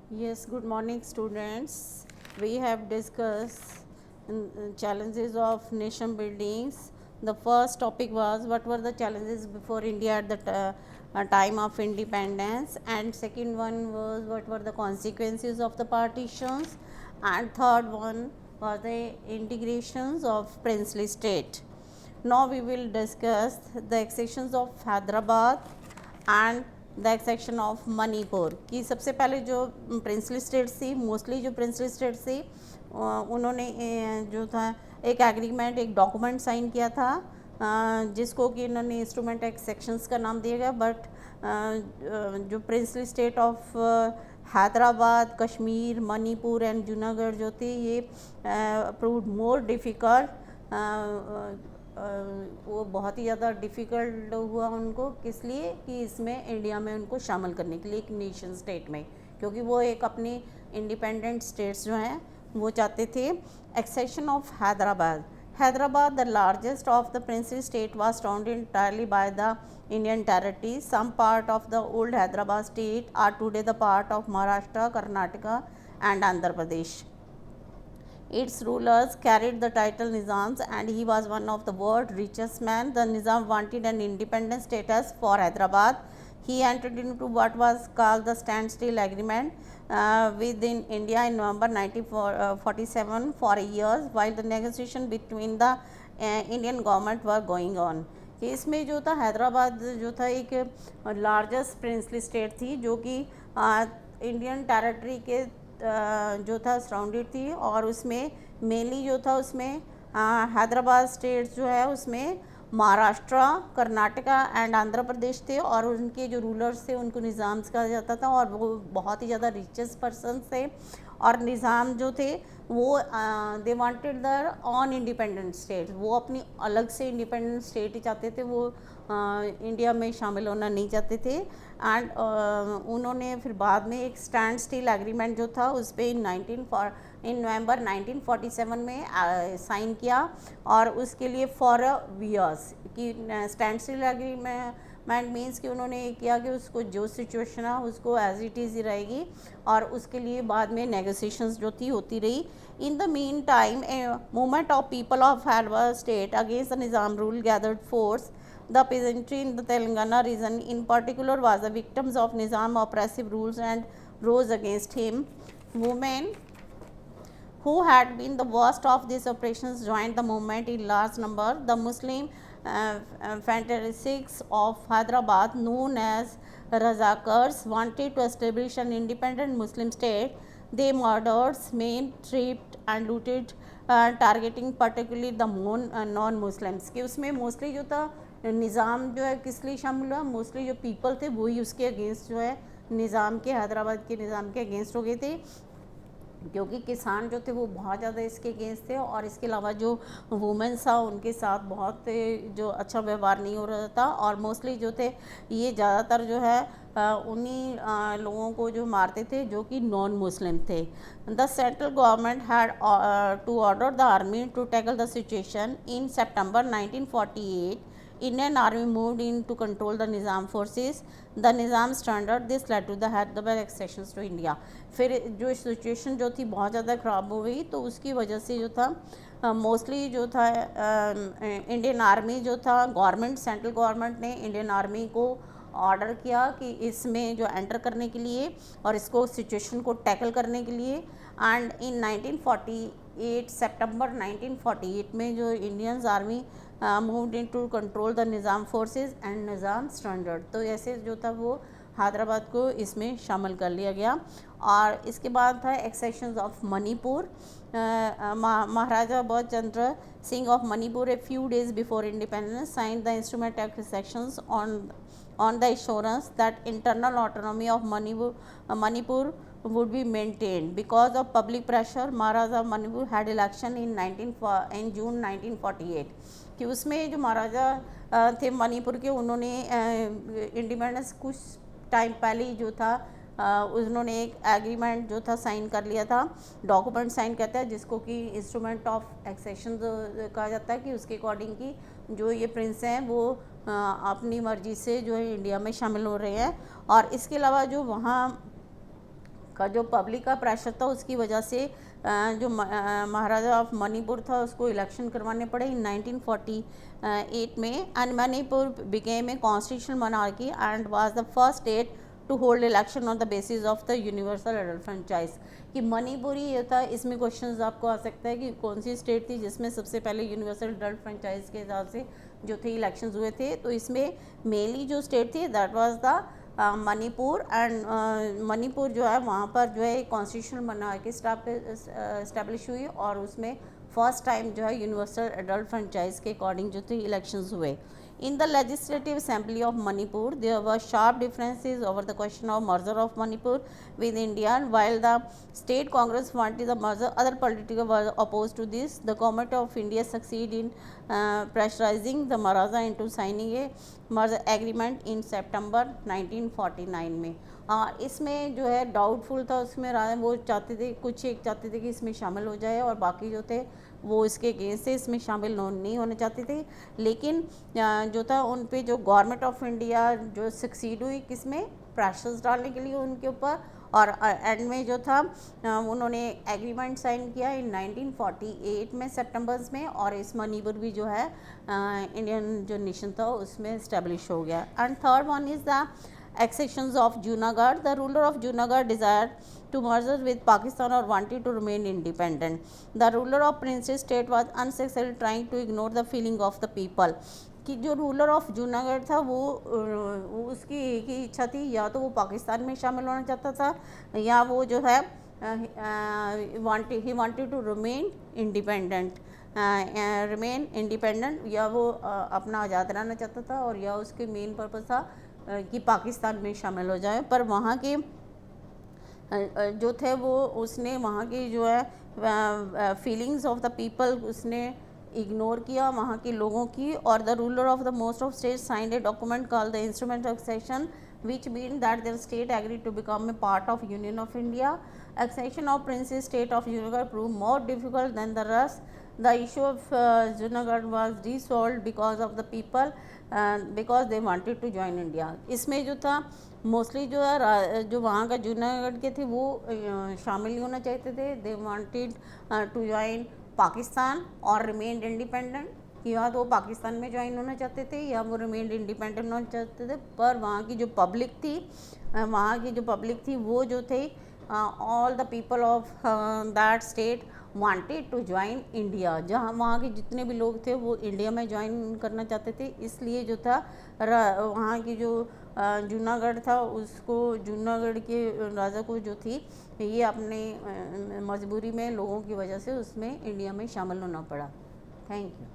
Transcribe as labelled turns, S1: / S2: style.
S1: Yes, good morning, students. We have discussed challenges of nation buildings. The first topic was what were the challenges before India at the time of independence, and second one was what were the consequences of the partitions, and third one was the integrations of princely state. Now we will discuss the accessions of Hyderabad and the accession of Manipur कि सबसे पहले जो princely states थी, mostly जो princely states थी उन्होंने जो था एक एग्रीमेंट, एक डॉक्यूमेंट साइन किया था जिसको कि इन्होंने इंस्ट्रूमेंट एक्सेक्शंस का नाम दिया गया। बट जो princely state of Hyderabad, Kashmir, Manipur and Junagadh जो थी ये प्रूव्ड मोर डिफ़िकल्ट। वो बहुत ही ज़्यादा डिफ़िकल्ट हुआ उनको, किस लिए कि इसमें इंडिया में उनको शामिल करने के लिए एक नेशन स्टेट में, क्योंकि वो एक अपनी इंडिपेंडेंट स्टेट्स जो हैं वो चाहते थे। Accession of Hyderabad, Hyderabad, the largest of the princely state, was surrounded entirely by the Indian territory. Some part of the old Hyderabad state are today the part of Maharashtra, Karnataka and Andhra Pradesh. Its rulers carried the title Nizams and he was one of the world's richest men. The Nizam wanted an independent status for Hyderabad. He entered into what was called the Standstill Agreement within India in November 1947 for a year, while the negotiation between the Indian government were going on. कि इसमें जो था हैदराबाद जो था एक largest princely state थी जो कि इंडियन टेरिटरी के जो था सराउंडेड थी, और उसमें मेनली जो था उसमें हैदराबाद स्टेट जो है उसमें महाराष्ट्र, कर्नाटका एंड आंध्र प्रदेश थे, और उनके जो रूलर्स थे उनको निज़ाम्स कहा जाता था, और वो बहुत ही ज़्यादा रिचेस्ट पर्सन थे। और निज़ाम जो थे वो they wanted their own independent state, वो अपनी अलग से इंडिपेंडेंट स्टेट ही चाहते थे, वो इंडिया में शामिल होना नहीं चाहते थे। एंड उन्होंने फिर बाद में एक स्टैंड स्टिल एग्रीमेंट जो था उस पर इन नवंबर 1947 में साइन किया, और उसके लिए फॉर ईयर्स कि स्टैंड स्टिल एग्रीमेंट मीन्स कि उन्होंने ये किया कि उसको जो सिचुएशन है उसको एज इट इज़ ही रहेगी, और उसके लिए बाद में नेगोशिएशंस जो थी होती रही। In the mean time a movement of people of Hyderabad state against the Nizam rule gathered force. The peasantry in the Telangana region in particular was the victims of Nizam oppressive rules and rose against him. Women who had been the worst of these oppressions joined the movement in large number. The Muslim fanatics of Hyderabad, known as Razakars, wanted to establish an independent Muslim state. They murdered, maimed, raped and looted, targeting particularly the non Muslims कि उसमें mostly जो था निज़ाम जो है किस लिए शामिल हुआ, मोस्टली जो पीपल थे वही उसके अगेंस्ट जो है निज़ाम के, हैदराबाद के निज़ाम के अगेंस्ट हो गए थे, क्योंकि किसान जो थे वो बहुत ज़्यादा इसके अगेंस्ट थे, और इसके अलावा जो वुमेंस था उनके साथ बहुत जो अच्छा व्यवहार नहीं हो रहा था, और मोस्टली जो थे ये ज़्यादातर जो है उन्हीं लोगों को जो मारते थे जो कि नॉन मुस्लिम थे। The central government had to order the army to tackle the situation in September 1948. Indian army moved in to control the Nizam forces. The Nizam surrendered. This led to the Hyderabad accessions to India. फिर जो situation जो थी बहुत ज़्यादा ख़राब हो गई, तो उसकी वजह से जो था मोस्टली जो था इंडियन आर्मी जो था, गवर्नमेंट, सेंट्रल गवर्नमेंट ने इंडियन आर्मी को ऑर्डर किया कि इसमें जो एंटर करने के लिए और इसको सिचुएशन को टैकल करने के लिए। एंड इन 1948 सितंबर 1948 में जो Indians army moved in to control the Nizam forces and Nizam standard, तो ऐसे जो था वो हैदराबाद को इसमें शामिल कर लिया गया। और इसके बाद था एक्सेशंस of Manipur. Maharaja Bodh Chandra Singh of Manipur a few days before independence signed the instrument of accessions on the assurance that internal autonomy of Manipur would be maintained. Because of public pressure, Maharaja Manipur had election in June 1948 कि उसमें जो महाराजा थे मणिपुर के, उन्होंने independence कुछ time पहले ही जो था उन्होंने एक एग्रीमेंट जो था साइन कर लिया था, डॉक्यूमेंट साइन करता है जिसको कि इंस्ट्रूमेंट ऑफ एक्सेशन कहा जाता है, कि उसके अकॉर्डिंग की जो ये प्रिंस हैं वो अपनी मर्जी से जो है इंडिया में शामिल हो रहे हैं। और इसके अलावा जो वहाँ का जो पब्लिक का प्रेशर था उसकी वजह से जो महाराजा ऑफ मणिपुर था उसको इलेक्शन करवाने पड़े इन 1948 में, and Manipur became a constitutional monarchy and was the first state to hold election on the basis of the universal adult franchise. कि मणिपुर ही ये था, इसमें क्वेश्चंस आपको आ सकता है कि कौन सी स्टेट थी जिसमें सबसे पहले यूनिवर्सल एडल्ट फ्रेंचाइज के हिसाब से जो थे इलेक्शंस हुए थे। तो इसमें मेनली जो स्टेट थी that was the Manipur, and Manipur जो है वहाँ पर जो है कॉन्स्टिट्यूशनल मोनार्की इस्टेब्लिश हुई और उसमें फर्स्ट टाइम जो है यूनिवर्सल एडल्ट फ्रेंचाइज के अकॉर्डिंग जो थे इलेक्शंस हुए। In the Legislative Assembly of Manipur, there were sharp differences over the question of merger of Manipur with India. While the state Congress wanted the merger, other politicians were opposed to this. The government of India succeeded in pressurizing the Maharaja into signing a merger agreement in September 1949 में। इसमें जो है doubtful था, उसमें वो चाहते थे, कुछ एक चाहते थे कि इसमें शामिल हो जाए और बाकी जो थे वो इसके अगेंस्ट से इसमें शामिल नहीं होने चाहते थे। लेकिन जो था उन पे जो गवर्नमेंट ऑफ इंडिया जो सक्सीड हुई किसमें, प्रेशर्स डालने के लिए उनके ऊपर, और एंड में जो था उन्होंने एग्रीमेंट साइन किया इन 1948 में सितंबर में, और इस मणिपुर भी जो है इंडियन जो नेशन था उसमें इस्टेब्लिश हो गया। And third one is the accessions of Junagadh. The ruler of Junagadh desired to merge with Pakistan or wanted to remain independent. The ruler of Princess State was unsuccessful trying to ignore the feeling of the people. कि जो ruler of Junagadh था वो उसकी एक ही इच्छा थी, या तो वो पाकिस्तान में शामिल होना चाहता था या वो जो है ही वांटेड टू रिमेन इंडिपेंडेंट, या वो अपना आज़ाद रहना चाहता था, और या उसके मेन पर्पस था कि पाकिस्तान में शामिल हो जाए। पर वहाँ के जो थे वो उसने वहाँ की जो है फीलिंग्स ऑफ द पीपल उसने इग्नोर किया वहाँ के लोगों की। और the ruler of the most of state signed a document called the instrument of accession which mean that their state agreed to become a part of Union of India. Accession of Princess State of Junagadh proved more difficult than the rest. The issue of Junagadh was resolved because of the people, because they wanted to join India. इसमें जो था mostly जो है जो वहाँ का जूनागढ़ के थे वो शामिल नहीं होना चाहते थे। They wanted to join Pakistan और रिमेन्ड इंडिपेंडेंट, कि या तो वो पाकिस्तान में ज्वाइन होना चाहते थे या वो रिमेन्ड इंडिपेंडेंट होना चाहते थे। पर वहाँ की जो पब्लिक थी वो जो थे all the people of that state wanted to join India. जहाँ वहाँ के जितने भी लोग थे वो इंडिया में ज्वाइन करना चाहते थे। इसलिए जो था वहाँ की जो जूनागढ़ था उसको जूनागढ़ के राजा को जो थी ये अपने मजबूरी में लोगों की वजह से उसमें इंडिया में शामिल होना पड़ा। Thank you.